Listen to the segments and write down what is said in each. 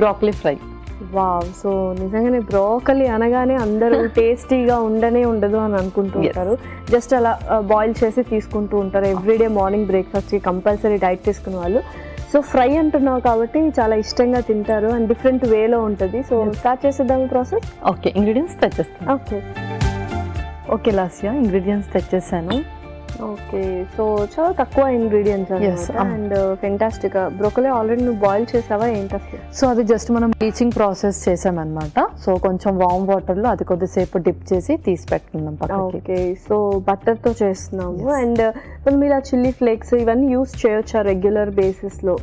Broccoli fry. Wow! So నిజంగానే broccoli అనగానే అందరూ టేస్టీగా ఉండదు అని అనుకుంటూ ఉంటారు. జస్ట్ అలా బాయిల్ చేసి తీసుకుంటూ ఉంటారు. ఎవ్రీడే మార్నింగ్ బ్రేక్ఫాస్ట్కి కంపల్సరీ డైట్ తీసుకునే వాళ్ళు. సో ఫ్రై అంటున్నావు కాబట్టి చాలా ఇష్టంగా తింటారు అండ్ డిఫరెంట్ వేలో ఉంటుంది. సో స్టార్ట్ చేసేద్దాము ప్రాసెస్. ఓకే, ఇంగ్రీడియంట్స్ తెచ్చేస్తాను. ఓకే లాస్యా, ఇంగ్రీడియంట్స్ తెచ్చేసాను. ఓకే, సో చాలా తక్కువ ingredients and fantastic. Broccoli already నువ్వు బాయిల్ చేసావా ఏంటి అసలు? సో అది జస్ట్ మనం బ్లీచింగ్ ప్రాసెస్ చేసామన్నమాట. సో కొంచెం వామ్ వాటర్లో అది కొద్దిసేపు డిప్ చేసి తీసి పెట్టుకున్నాం పక్కకి. ఓకే, సో బటర్తో చేస్తున్నాము. అండ్ మనం ఇలా చిల్లీ ఫ్లేక్స్ ఇవన్నీ యూస్ చేయొచ్చా రెగ్యులర్ బేసిస్లో?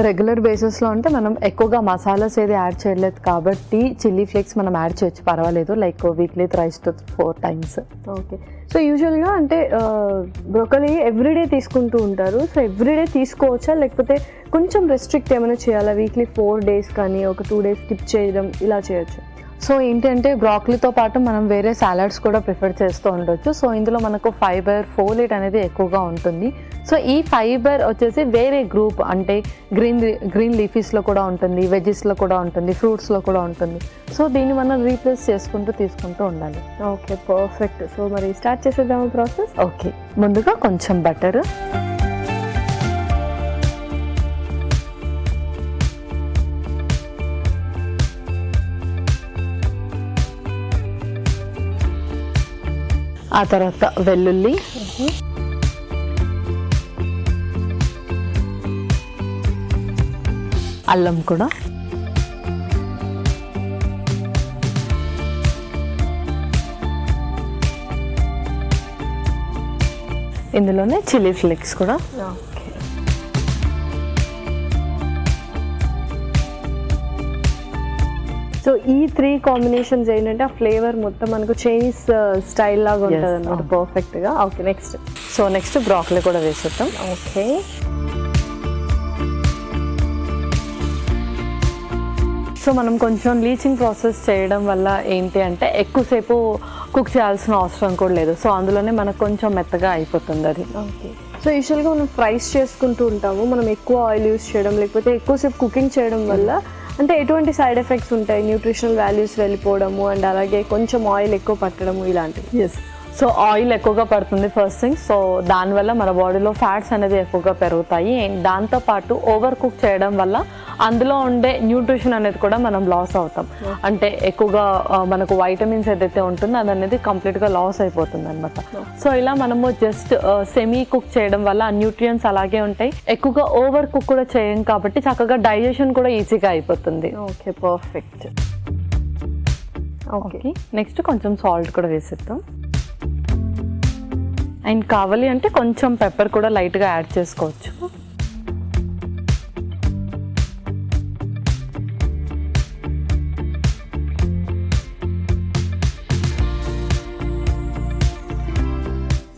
రెగ్యులర్ బేసిస్లో అంటే మనం ఎక్కువగా మసాలాస్ ఏది యాడ్ చేయలేదు కాబట్టి చిల్లీ ఫ్లేక్స్ మనం యాడ్ చేయొచ్చు, పర్వాలేదు. Like weekly 3 to 4 times. Okay, so యూజువల్గా అంటే బ్రోకలీ ఎవ్రీడే తీసుకుంటూ ఉంటారు. సో ఎవ్రీడే తీసుకోవచ్చా లేకపోతే కొంచెం రెస్ట్రిక్ట్ ఏమైనా చేయాలా? వీక్లీ 4 days కానీ ఒక 2 days స్కిప్ చేయడం ఇలా చేయొచ్చు? సో ఏంటంటే బ్రాకలీతో పాటు మనం వేరే సాలడ్స్ కూడా ప్రిఫర్ చేస్తూ ఉండొచ్చు. సో ఇందులో మనకు ఫైబర్, ఫోలేట్ అనేది ఎక్కువగా ఉంటుంది. సో ఈ ఫైబర్ వచ్చేసి వేరే గ్రూప్ అంటే గ్రీన్ లీఫీస్లో కూడా ఉంటుంది, వెజెస్లో కూడా ఉంటుంది, ఫ్రూట్స్లో కూడా ఉంటుంది. సో దీన్ని మనం రీప్లేస్ చేసుకుంటూ తీసుకుంటూ ఉండాలి. Okay, perfect. సో మరి స్టార్ట్ చేసేద్దాము ప్రాసెస్. ఓకే, ముందుగా కొంచెం బటర్, ఆ తర్వాత వెల్లుల్లి, అల్లం కూడా, ఇందులోనే చిల్లీ ఫ్లేక్స్ కూడా. సో ఈ 3 కాంబినేషన్స్ ఏంటంటే ఆ ఫ్లేవర్ మొత్తం మనకు చైనీస్ స్టైల్ లాగా ఉంటుంది అనమాట, పర్ఫెక్ట్గా. Okay, next. So next broccoli కూడా వేసేద్దాం. ఓకే, సో మనం కొంచెం లీచింగ్ ప్రాసెస్ చేయడం వల్ల ఏంటి అంటే ఎక్కువసేపు కుక్ చేయాల్సిన అవసరం కూడా లేదు. సో అందులోనే మనకు కొంచెం మెత్తగా అయిపోతుంది అది. ఓకే, సో యూజువల్గా మనం ఫ్రైస్ చేసుకుంటూ ఉంటాము. మనం ఎక్కువ ఆయిల్ యూస్ చేయడం లేకపోతే ఎక్కువసేపు కుకింగ్ చేయడం వల్ల అంటే ఎటువంటి సైడ్ ఎఫెక్ట్స్ ఉంటాయి? న్యూట్రిషనల్ వాల్యూస్ వెళ్ళిపోవడము అండ్ అలాగే కొంచెం ఆయిల్ ఎక్కువ పట్టడము ఇలాంటివి. ఎస్, సో ఆయిల్ ఎక్కువగా పడుతుంది ఫస్ట్ థింగ్. సో దానివల్ల మన బాడీలో ఫ్యాట్స్ అనేది ఎక్కువగా పెరుగుతాయి. అండ్ దాంతోపాటు ఓవర్ కుక్ చేయడం వల్ల అందులో ఉండే న్యూట్రిషన్ అనేది కూడా మనం లాస్ అవుతాం. అంటే ఎక్కువగా మనకు వైటమిన్స్ ఏదైతే ఉంటుందో అది అనేది కంప్లీట్గా లాస్ అయిపోతుంది అనమాట. సో ఇలా మనము జస్ట్ సెమీ కుక్ చేయడం వల్ల ఆ న్యూట్రియన్స్ అలాగే ఉంటాయి. ఎక్కువగా ఓవర్ కుక్ కూడా చేయం కాబట్టి చక్కగా డైజెషన్ కూడా ఈజీగా అయిపోతుంది. Okay, perfect. ఓకే, నెక్స్ట్ కొంచెం సాల్ట్ కూడా వేసేద్దాం. అండ్ కావాలి అంటే కొంచెం పెప్పర్ కూడా లైట్గా యాడ్ చేసుకోవచ్చు.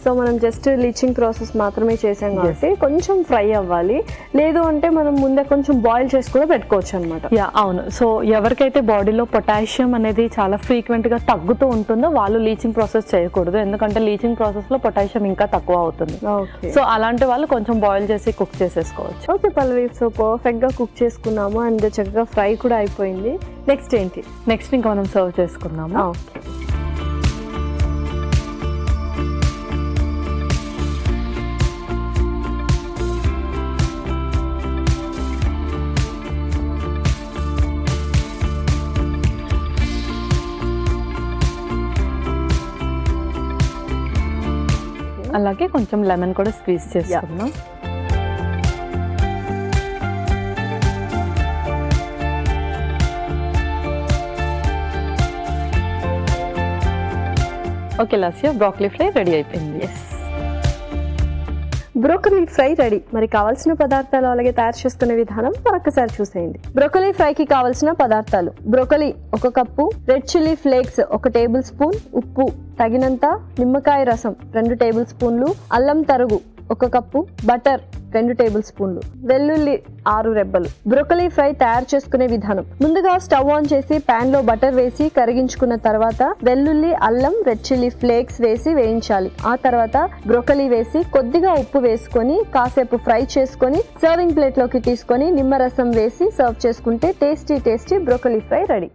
సో మనం జస్ట్ లీచింగ్ ప్రాసెస్ మాత్రమే చేసాం కాబట్టి కొంచెం ఫ్రై అవ్వాలి. లేదు అంటే మనం ముందే కొంచెం బాయిల్ చేసి కూడా పెట్టుకోవచ్చు అనమాట. అవును. సో ఎవరికైతే బాడీలో పొటాషియం అనేది చాలా ఫ్రీక్వెంట్గా తగ్గుతూ ఉంటుందో వాళ్ళు లీచింగ్ ప్రాసెస్ చేయకూడదు, ఎందుకంటే లీచింగ్ ప్రాసెస్లో పొటాషియం ఇంకా తక్కువ అవుతుంది. సో అలాంటి వాళ్ళు కొంచెం బాయిల్ చేసి కుక్ చేసేసుకోవచ్చు. ఓకే పల్లవి, సో పర్ఫెక్ట్గా కుక్ చేసుకున్నాము అండ్ చక్కగా ఫ్రై కూడా అయిపోయింది. నెక్స్ట్ ఏంటి? నెక్స్ట్ ఇంకా మనం సర్వ్ చేసుకున్నాము. ఓకే, అలాగే కొంచెం లెమన్ కూడా స్క్వీజ్ చేసుకున్నాం. Okay Lasya, broccoli fry ready అయిపోయింది. Broccoli fry ready. మరి కావాల్సిన పదార్థాలు అలాగే తయారు చేసుకునే విధానం మరొకసారి చూసేయండి. బ్రోకలీ ఫ్రైకి కావాల్సిన పదార్థాలు: broccoli 1 cup, red chilli flakes 1 table spoon, ఉప్పు తగినంత, నిమ్మకాయ రసం 2 టేబుల్ స్పూన్లు, అల్లం తరుగు 1 కప్పు, బటర్ 2 టేబుల్ స్పూన్లు, వెల్లుల్లి 6 రెబ్బలు. బ్రోకలీ ఫ్రై తయారు చేసుకునే విధానం: ముందుగా స్టవ్ ఆన్ చేసి పాన్ లో బటర్ వేసి కరిగించుకున్న తర్వాత వెల్లుల్లి, అల్లం, రెడ్ చిల్లీ ఫ్లేక్స్ వేసి వేయించాలి. ఆ తర్వాత బ్రోకలీ వేసి కొద్దిగా ఉప్పు వేసుకొని కాసేపు ఫ్రై చేసుకొని సర్వింగ్ ప్లేట్ లోకి తీసుకొని నిమ్మరసం వేసి సర్వ్ చేసుకుంటే టేస్టీ బ్రోకలీ ఫ్రై రెడీ.